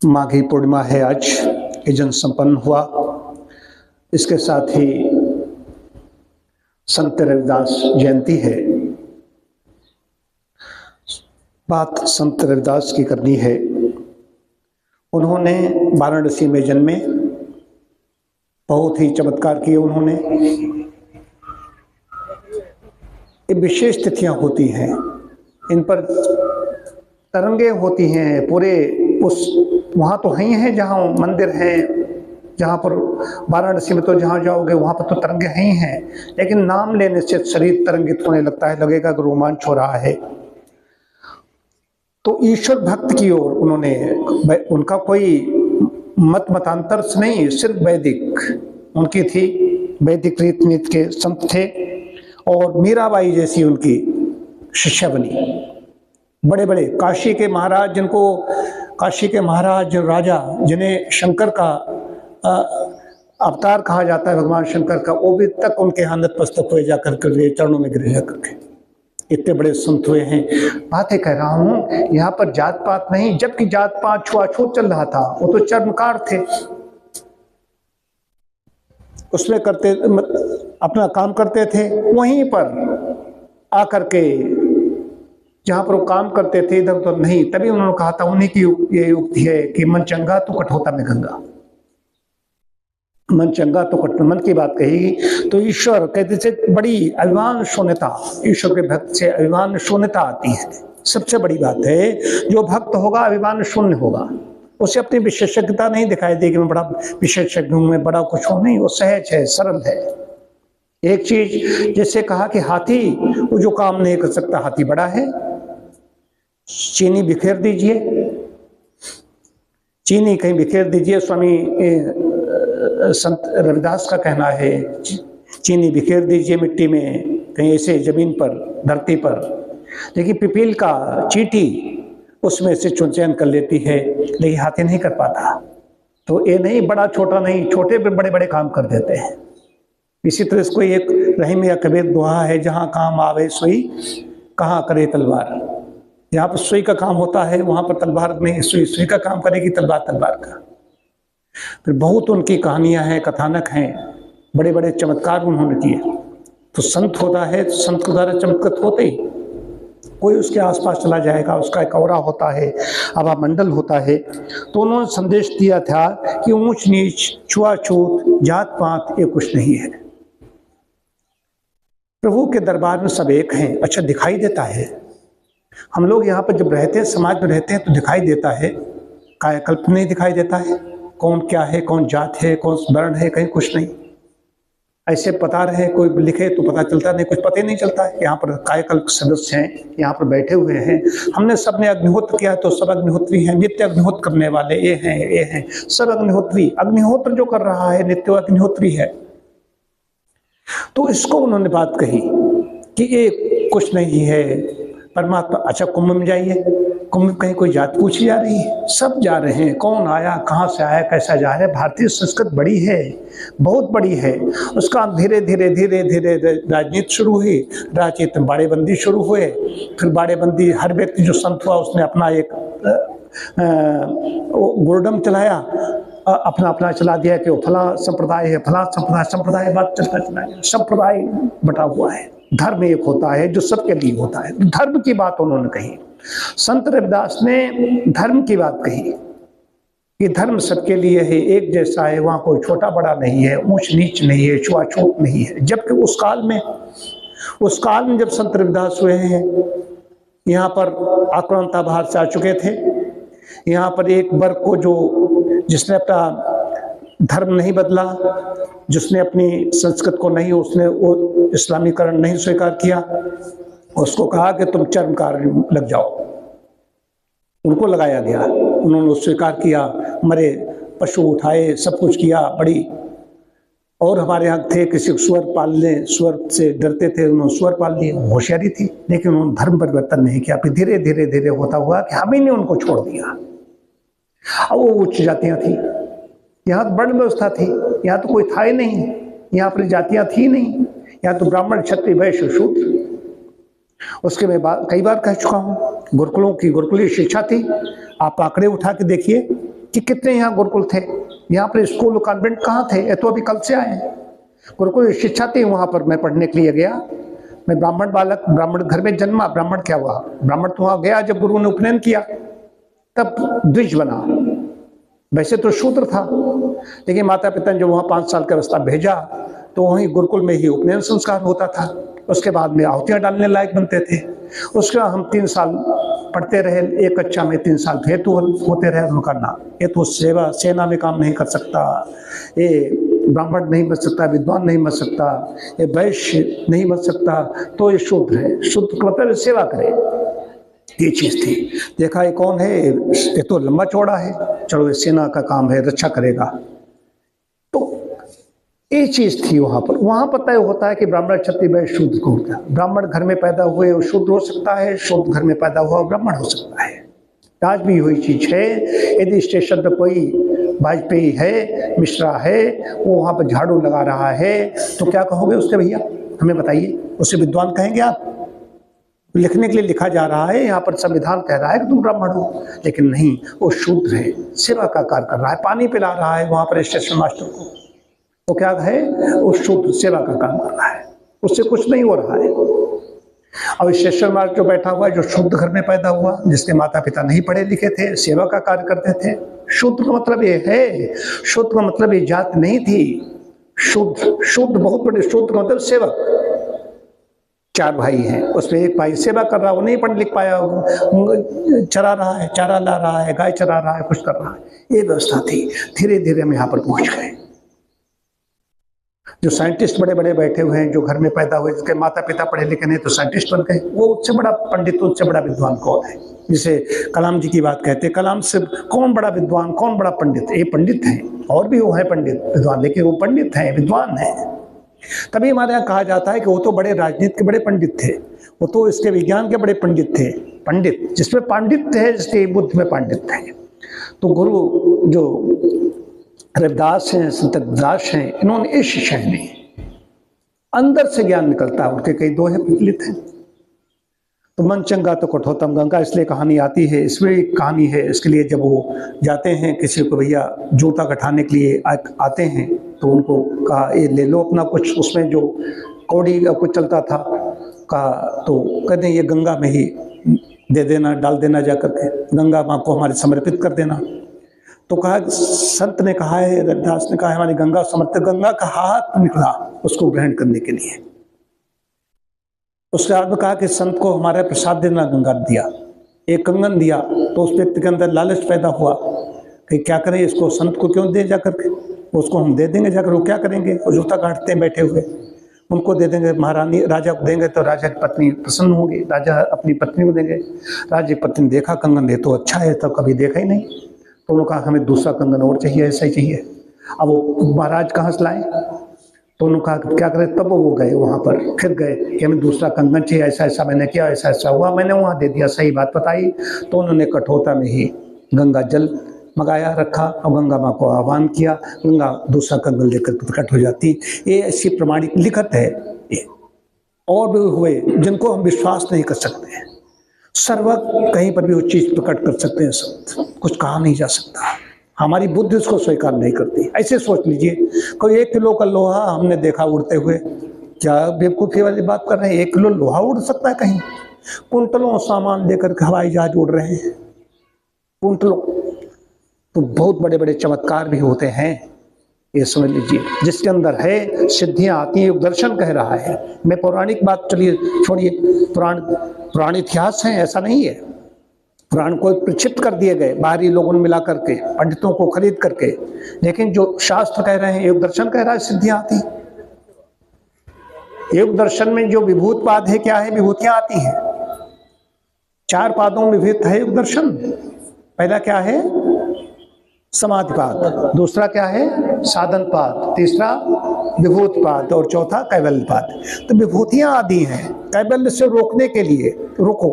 माघी पूर्णिमा है आज, यजन संपन्न हुआ। इसके साथ ही संत रविदास जयंती है। बात संत रविदास की करनी है। उन्होंने वाराणसी में जन्मे, बहुत ही चमत्कार किए उन्होंने। ये विशेष तिथियां होती हैं, इन पर तरंगे होती हैं पूरे। उस वहाँ तो हैं हैं जहाँ मंदिर हैं, जहाँ पर वाराणसी में तो जहाँ जाओगे वहाँ पर तो तरंगे हैं, लेकिन नाम लेने से शरीर तरंगित होने लगता है, लगेगा कि रोमांच हो रहा है। तो ईश्वर भक्त की ओर उन्होंने, उनका कोई मतांतर नहीं, सिर्फ वैदिक उनकी थी, वैदिक रीति नीति के संत थे। और मीराबाई जैसी उनकी शिष्या बनी। बड़े बड़े काशी के महाराज, जिनको काशी के महाराज राजा, जिन्हें शंकर का अवतार कहा जाता है, भगवान शंकर का, वो भी तक उनके यहाँ नतमस्तक हुए जाकर के, चरणों में गिरे जाकर के। इतने बड़े संत हुए हैं। बातें कह रहा हूँ, यहाँ पर जात पात नहीं, जबकि जात पात छुआछूत चल रहा था। वो तो चर्मकार थे, उसमें करते अपना काम करते थे। वहीं पर आकर के जहाँ पर वो काम करते थे, इधर तो नहीं। तभी उन्होंने कहा था, उन्हीं की ये युक्ति है कि मन चंगा तो कठोता में गंगा। मन चंगा तो कठोर, मन की बात कही तो ईश्वर कहते से बड़ी अभिमान शून्यता, ईश्वर के भक्त से अभिमान शून्यता आती है। सबसे बड़ी बात है, जो भक्त होगा अभिमान शून्य होगा। उसे अपनी विशेषज्ञता नहीं दिखाई देगी, मैं बड़ा विशेषज्ञ हूं, मैं बड़ा कुछ हूं, नहीं। वो सहज है, सरल है। एक चीज जैसे कहा कि हाथी वो जो काम नहीं कर सकता, हाथी बड़ा है। चीनी बिखेर दीजिए, चीनी कहीं बिखेर दीजिए। स्वामी संत रविदास का कहना है, चीनी बिखेर दीजिए मिट्टी में, कहीं ऐसे जमीन पर, धरती पर। लेकिन पिपील का चींटी उसमें से चुन कर लेती है, लेकिन हाथी नहीं कर पाता। तो ये नहीं, बड़ा छोटा नहीं, छोटे पे बड़े बड़े काम कर देते हैं। इसी तरह से कोई एक रहीम या कबीर दोहा है, जहाँ काम आवे सुई कहाँ करे तलवार। जहाँ पर सुई का काम होता है वहाँ पर तलवार नहीं, सुई का काम करेगी, तलवार का। फिर बहुत उनकी कहानियां हैं, कथानक हैं, बड़े बड़े चमत्कार उन्होंने किए। तो संत होता है, तो संत के द्वारा चमत्कृत होते ही कोई उसके आसपास चला जाएगा, उसका एक औरा होता है, आभा मंडल होता है। तो उन्होंने संदेश दिया था कि ऊंच नीच, छुआछूत, जात पात ये कुछ नहीं है। प्रभु के दरबार में सब एक हैं। अच्छा, दिखाई देता है। हम लोग यहाँ पर जब रहते हैं, समाज में रहते हैं, तो दिखाई देता है, कायाकल्प नहीं दिखाई देता है। कौन क्या है, कौन जात है, कौन वर्ण है, कहीं कुछ नहीं। ऐसे पता रहे, कोई लिखे तो पता चलता नहीं, कुछ पता ही नहीं चलता है। यहाँ पर कायकल्प सदस्य हैं, यहाँ पर बैठे हुए हैं। हमने सबने अग्निहोत्र किया है, तो सब अग्निहोत्री हैं। नित्य अग्निहोत्र करने वाले ये हैं, सब अग्निहोत्री। अग्निहोत्र जो कर रहा है नित्य अग्निहोत्री है। तो इसको उन्होंने बात कही कि ये कुछ नहीं है परमात्मा। अच्छा, कुंभ में जाइए, कुंभ में कहीं कोई जात पूछी जा रही है? सब जा रहे हैं। कौन आया, कहाँ से आया, कैसा जा रहा है। भारतीय संस्कृति बड़ी है, बहुत बड़ी है। उसका धीरे धीरे धीरे धीरे राजनीति शुरू हुई, राजनीति में बाड़ेबंदी शुरू हुए। फिर बाड़ेबंदी, हर व्यक्ति जो संत हुआ उसने अपना एक गुरडम चलाया, अपना अपना चला दिया कि वो फला संप्रदाय है, फला संप्रदाय बात चलता चला गया। संप्रदाय बटा हुआ है। धर्म एक होता है जो सबके लिए होता है। धर्म की बात उन्होंने कही। संत रविदास ने धर्म की बात कही कि धर्म सबके लिए है, एक जैसा है, वहां कोई छोटा बड़ा नहीं है, ऊंच नीच नहीं है, छुआछूत नहीं है। जबकि उस काल में जब संत रविदास हुए हैं, यहाँ पर आक्रांता बाहर से आ चुके थे। यहाँ पर एक वर्ग को जिसने अपना धर्म नहीं बदला, जिसने अपनी संस्कृत को नहीं, उसने वो इस्लामीकरण नहीं स्वीकार किया, उसको कहा कि तुम चर्मकार लग जाओ। उनको लगाया गया, उन्होंने स्वीकार किया, मरे, पशु उठाए, सब कुछ किया। बड़ी और हमारे यहाँ थे किसी स्वर पाल लें, स्वर से डरते थे, उन्होंने स्वर पाल लिए, होशियारी थी। लेकिन उन्होंने धर्म परिवर्तन नहीं किया। फिर धीरे धीरे धीरे होता हुआ कि हम ही ने उनको छोड़ दिया। अब वो उच्च जातियाँ थी, यहाँ तो वर्ण व्यवस्था थी, यहाँ तो कोई था ही नहीं, यहाँ पर जातियाँ थी नहीं। यहाँ तो ब्राह्मण, क्षत्रिय, वैश्य, शूद्र। उसके मैं कई बार कह चुका हूँ, गुरुकुलों की गुरुकुलीय शिक्षा थी। आप आंकड़े उठा के देखिए, कि कितने यहाँ गुरुकुल थे, यहाँ पर स्कूल कॉन्वेंट कहाँ थे, ये तो अभी कल से आए हैं। गुरुकुल शिक्षा थी, वहाँ पर मैं पढ़ने के लिए गया। मैं ब्राह्मण बालक, ब्राह्मण घर में जन्मा, ब्राह्मण क्या हुआ, ब्राह्मण तो वहाँ गया जब गुरु ने उपनयन किया, तब द्विज बना। वैसे तो शूद्र था, लेकिन माता पिता ने जो वहाँ 5 साल का अवस्था भेजा तो वहीं गुरुकुल में ही उपनयन संस्कार होता था। उसके बाद में आहुतियाँ डालने लायक बनते थे। उसके बाद हम 3 साल पढ़ते रहे, एक कक्षा में 3 साल फिर तो होते रहे। उनका ना ये तो सेना में काम नहीं कर सकता, ये ब्राह्मण नहीं बन सकता, विद्वान नहीं बन सकता, ये वैश्य नहीं बन सकता, तो ये शूद्र है। शूद्र का मतलब सेवा करे, ये चीज थी। देखा ये कौन है, ये तो लंबा चौड़ा है, चलो ये सेना का काम है, रक्षा करेगा। तो ये चीज थी वहां पर। वहां पता होता है कि ब्राह्मण क्षत्रिय वैश्य शूद्र को होता है। ब्राह्मण घर में पैदा हुए वो शूद्र हो सकता है, शूद्र घर में पैदा हुआ ब्राह्मण हो सकता है। आज भी वही चीज है। यदि स्टेशन पर कोई वाजपेयी है, मिश्रा है, वो वहां पर झाड़ू लगा रहा है, तो क्या कहोगे उसके, भैया हमें बताइए, उसे विद्वान कहेंगे आप? लिखने के लिए लिखा जा रहा है, यहाँ पर संविधान कह रहा है कि तुम ब्राह्मण हो, लेकिन नहीं, वो शूद्र है, सेवा का कार्य कर रहा है, पानी पिला रहा है वहां पर स्टेशन मास्टर को, तो क्या है, वो शूद्र सेवा का काम कर रहा है, उससे कुछ नहीं हो रहा है। अब स्टेशन मास्टर जो बैठा हुआ है, जो शुद्ध घर में पैदा हुआ, जिसके माता पिता नहीं पढ़े लिखे थे, सेवा का कार्य करते थे। शुद्ध का मतलब ये है, शुद्ध का मतलब ये जात नहीं थी। शुद्ध बहुत बड़े, शुद्ध का मतलब सेवक। 4 भाई हैं, उसमें एक भाई सेवा कर रहा है, वो नहीं पढ़ लिख पाया, चरा रहा है, चारा ला रहा है, गाय चरा रहा है, कुछ कर रहा है। ये व्यवस्था थी। धीरे धीरे हम यहाँ पर पहुंच गए। जो साइंटिस्ट बड़े बड़े बैठे हुए हैं, जो घर में पैदा हुए, जिसके माता पिता पढ़े लिखे नहीं तो साइंटिस्ट बन गए, वो उससे बड़ा पंडित, उससे बड़ा विद्वान कौन है? जिसे कलाम जी की बात कहते हैं, कलाम से कौन बड़ा विद्वान, कौन बड़ा पंडित? ये पंडित हैं, और भी वो है पंडित विद्वान, लेकिन वो पंडित हैं, विद्वान हैं। तभी हमारे यहाँ कहा जाता है कि वो तो बड़े राजनीति के बड़े पंडित थे, वो तो इसके विज्ञान के बड़े पंडित थे। पंडित जिसमें पांडित्य है, जिसके बुद्ध में पांडित्य है। तो गुरु जो रविदास हैं, संत रविदास हैं, इन्होंने इस शिक्षा ने अंदर से ज्ञान निकलता है, उनके कई दोहे प्रचलित हैं। तो मन चंगा तो कठोतम गंगा, इसलिए कहानी आती है। इसमें एक कहानी है, इसके लिए जब वो जाते हैं किसी को, भैया जूता कटाने के लिए आते हैं, तो उनको कहा ये ले लो अपना कुछ, उसमें जो कौड़ी का कुछ चलता था, कहा तो कहते हैं ये गंगा में ही दे देना, डाल देना, जाकर के गंगा माँ को हमारे समर्पित कर देना। तो कहा, संत ने कहा है, रविदास ने कहा है, हमारी गंगा समर्पित। गंगा का हाथ निकला उसको ग्रहण करने के लिए। उसके बाद में कहा कि संत को हमारा प्रसाद देना। गंगा दिया, एक कंगन दिया, तो उस व्यक्ति के अंदर लालच पैदा हुआ कि क्या करें इसको, संत को क्यों दे जाकर के, उसको हम दे देंगे जाकर, वो क्या करेंगे, वो जूता काटते हैं बैठे हुए, उनको दे देंगे, महारानी राजा को देंगे तो राजा की पत्नी प्रसन्न होगी, राजा अपनी पत्नी को देंगे। राजा की पत्नी देखा कंगन ये तो अच्छा है, तो कभी देखा ही नहीं, तो उन्होंने कहा हमें दूसरा कंगन और चाहिए, ऐसा ही चाहिए। अब वो महाराज कहाँ से लाए, तो उन्होंने कहा क्या करें, तब वो गए वहाँ पर, फिर गए कि हमें दूसरा कंगन चाहिए, ऐसा ऐसा मैंने किया, ऐसा ऐसा हुआ, मैंने वहाँ दे दिया, सही बात बताई। तो उन्होंने कठोता में ही गंगा जल मंगाया, रखा और गंगा माँ को आह्वान किया, गंगा दूसरा कंगन लेकर प्रकट हो जाती। ये ऐसी प्रमाणिक लिखत है। ये और भी हुए जिनको हम विश्वास नहीं कर सकते हैं, सर्वत्र कहीं पर भी वो चीज प्रकट कर सकते हैं, सब कुछ कहा नहीं जा सकता, हमारी बुद्धि उसको स्वीकार नहीं करती। ऐसे सोच लीजिए कोई 1 किलो का लोहा हमने देखा उड़ते हुए, क्या बेवकूफ़ी वाली बात कर रहे हैं? 1 किलो लोहा उड़ सकता है कहीं? कुंटलों सामान लेकर के हवाई जहाज उड़ रहे हैं, कुंटलों। तो बहुत बड़े बड़े चमत्कार भी होते हैं, ये समझ लीजिए। जिसके अंदर है सिद्धियां आती हैं, दर्शन कह रहा है। मैं पौराणिक बात, चलिए छोड़िए, पुराण इतिहास है, ऐसा नहीं है। पुराण को प्रक्षिप्त कर दिए गए बाहरी लोगों ने मिला करके, पंडितों को खरीद करके, लेकिन जो शास्त्र कह रहे हैं, योग दर्शन कह रहा है सिद्धियां आती। योग दर्शन में जो विभूत पाद है, क्या है, विभूतियां आती हैं। 4 पादों में विभूत है योग दर्शन। पहला क्या है, समाधिपाद, दूसरा क्या है, साधन पाद, तीसरा विभूत पाद, और चौथा कैवल्य पाद। तो विभूतियां आदि हैं कैवल्य से रोकने के लिए, रोको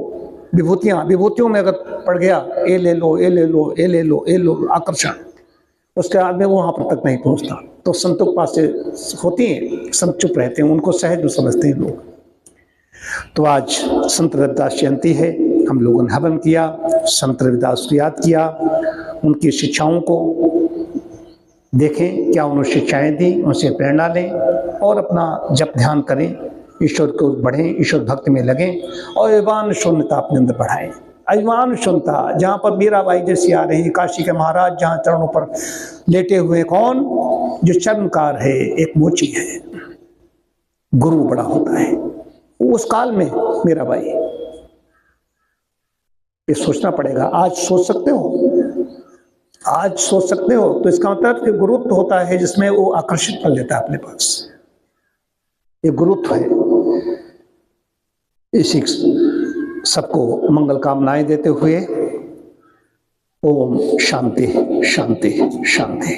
विभूतियां। विभूतियों में अगर पड़ गया, ये ले लो, ये ले लो, ये ले लो, ये लो, आकर्षण, उसके बाद में वो वहां पर तक नहीं पहुंचता। तो संतों के पास से होती हैं, संत चुप रहते हैं, उनको सहज समझते हैं लोग। तो आज संत रविदास जयंती है, हम लोगों ने हवन किया, संत रविदास को याद किया। उनकी शिक्षाओं को देखें, क्या उन्होंने शिक्षाएं दी, उनसे प्रेरणा लें और अपना जप ध्यान करें, ईश्वर को बढ़ें, ईश्वर भक्ति में लगें और अभिमान शून्यता अपने अंदर बढ़ाएं। अभिमान शून्यता, जहाँ पर मीराबाई जैसी आ रही, काशी के महाराज जहाँ चरणों पर लेटे हुए, कौन, जो चर्मकार है, एक मोची है, गुरु बड़ा होता है उस काल में मीराबाई। ये सोचना पड़ेगा। आज सोच सकते हो, आज सोच सकते हो, तो इसका मतलब कि गुरुत्व होता है जिसमें वो आकर्षित कर लेता है अपने पास, ये गुरुत्व है। इसी सबको मंगल कामनाएं देते हुए ओम शांति शांति शांति।